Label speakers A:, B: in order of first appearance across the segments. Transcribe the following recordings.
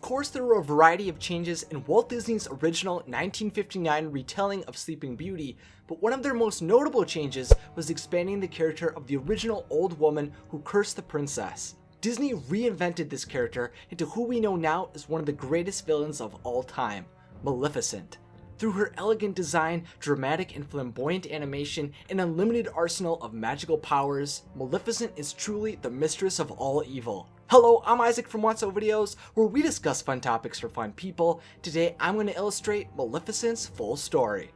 A: course, there were a variety of changes in Walt Disney's original 1959 retelling of Sleeping Beauty, but one of their most notable changes was expanding the character of the original old woman who cursed the princess. Disney reinvented this character into who we know now as one of the greatest villains of all time, Maleficent. Through her elegant design, dramatic and flamboyant animation, and unlimited arsenal of magical powers, Maleficent is truly the mistress of all evil. Hello, I'm Isaac from What's Up Videos, where we discuss fun topics for fun people. Today, I'm going to illustrate Maleficent's full story.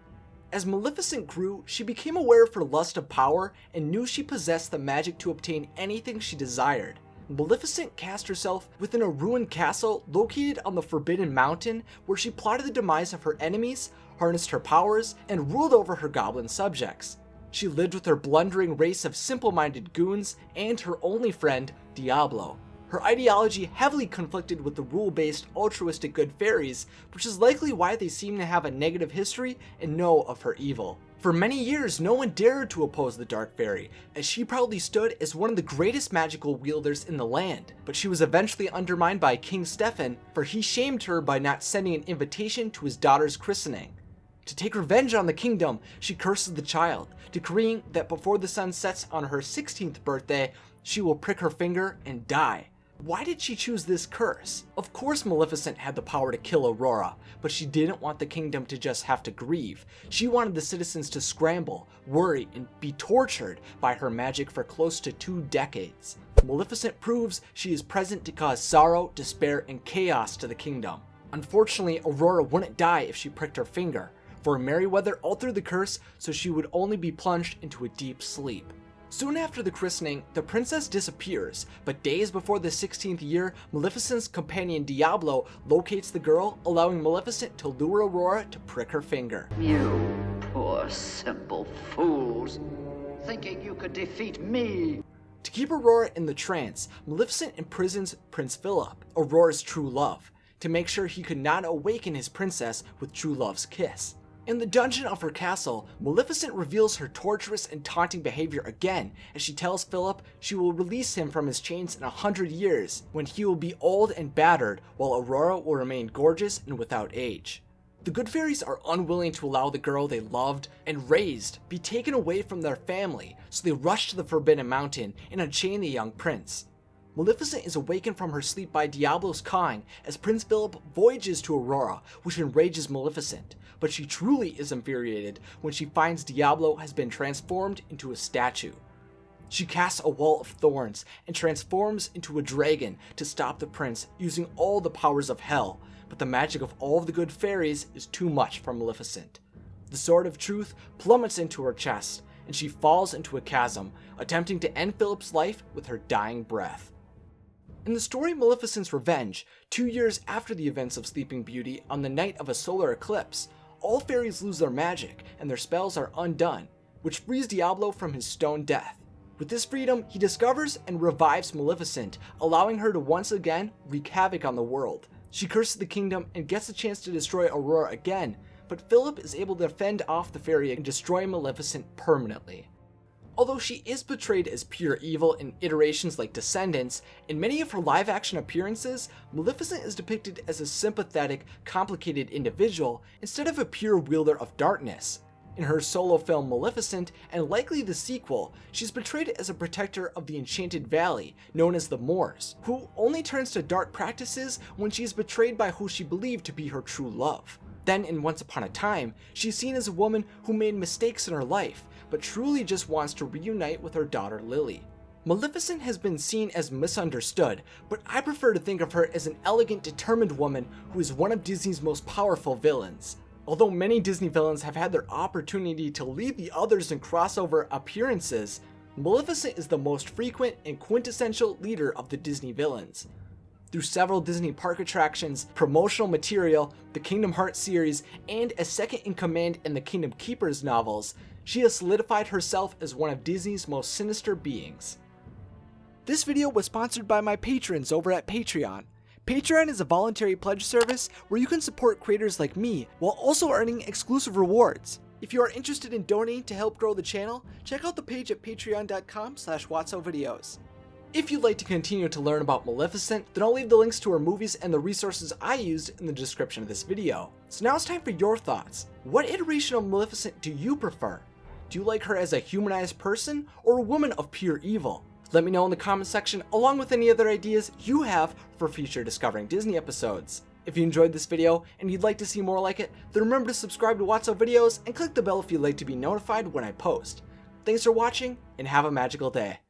A: As Maleficent grew, she became aware of her lust of power and knew she possessed the magic to obtain anything she desired. Maleficent cast herself within a ruined castle located on the Forbidden Mountain, where she plotted the demise of her enemies, harnessed her powers, and ruled over her goblin subjects. She lived with her blundering race of simple-minded goons and her only friend, Diablo. Her ideology heavily conflicted with the rule-based altruistic good fairies, which is likely why they seem to have a negative history and know of her evil. For many years, no one dared to oppose the Dark Fairy, as she proudly stood as one of the greatest magical wielders in the land. But she was eventually undermined by King Stefan, for he shamed her by not sending an invitation to his daughter's christening. To take revenge on the kingdom, she curses the child, decreeing that before the sun sets on her 16th birthday, she will prick her finger and die. Why did she choose this curse? Of course Maleficent had the power to kill Aurora, but she didn't want the kingdom to just have to grieve. She wanted the citizens to scramble, worry, and be tortured by her magic for close to 2 decades. Maleficent proves she is present to cause sorrow, despair, and chaos to the kingdom. Unfortunately, Aurora wouldn't die if she pricked her finger, for Merryweather altered the curse so she would only be plunged into a deep sleep. Soon after the christening, the princess disappears, but days before the 16th year, Maleficent's companion Diablo locates the girl, allowing Maleficent to lure Aurora to prick her finger.
B: You poor simple fools, thinking you could defeat me.
A: To keep Aurora in the trance, Maleficent imprisons Prince Philip, Aurora's true love, to make sure he could not awaken his princess with true love's kiss. In the dungeon of her castle, Maleficent reveals her torturous and taunting behavior again as she tells Philip she will release him from his chains in 100 years, when he will be old and battered while Aurora will remain gorgeous and without age. The good fairies are unwilling to allow the girl they loved and raised be taken away from their family, so they rush to the Forbidden Mountain and unchain the young prince. Maleficent is awakened from her sleep by Diablo's cawing as Prince Philip voyages to Aurora, which enrages Maleficent, but she truly is infuriated when she finds Diablo has been transformed into a statue. She casts a wall of thorns and transforms into a dragon to stop the prince using all the powers of hell, but the magic of all of the good fairies is too much for Maleficent. The Sword of Truth plummets into her chest, and she falls into a chasm, attempting to end Philip's life with her dying breath. In the story Maleficent's Revenge, 2 years after the events of Sleeping Beauty on the night of a solar eclipse, all fairies lose their magic and their spells are undone, which frees Diablo from his stone death. With this freedom, he discovers and revives Maleficent, allowing her to once again wreak havoc on the world. She curses the kingdom and gets a chance to destroy Aurora again, but Philip is able to fend off the fairy and destroy Maleficent permanently. Although she is portrayed as pure evil in iterations like Descendants, in many of her live-action appearances, Maleficent is depicted as a sympathetic, complicated individual instead of a pure wielder of darkness. In her solo film Maleficent, and likely the sequel, she's portrayed as a protector of the Enchanted Valley, known as the Moors, who only turns to dark practices when she is betrayed by who she believed to be her true love. Then in Once Upon a Time, she's seen as a woman who made mistakes in her life, but truly just wants to reunite with her daughter Lily. Maleficent has been seen as misunderstood, but I prefer to think of her as an elegant, determined woman who is one of Disney's most powerful villains. Although many Disney villains have had their opportunity to lead the others in crossover appearances, Maleficent is the most frequent and quintessential leader of the Disney villains. Through several Disney park attractions, promotional material, the Kingdom Hearts series, and as second-in-command in the Kingdom Keepers novels, she has solidified herself as one of Disney's most sinister beings. This video was sponsored by my patrons over at Patreon. Patreon is a voluntary pledge service where you can support creators like me while also earning exclusive rewards. If you are interested in donating to help grow the channel, check out the page at patreon.com/WhatsOvideos. If you'd like to continue to learn about Maleficent, then I'll leave the links to her movies and the resources I used in the description of this video. So now it's time for your thoughts. What iteration of Maleficent do you prefer? Do you like her as a humanized person or a woman of pure evil? Let me know in the comment section along with any other ideas you have for future Discovering Disney episodes. If you enjoyed this video and you'd like to see more like it, then remember to subscribe to What's Up videos and click the bell if you'd like to be notified when I post. Thanks for watching and have a magical day.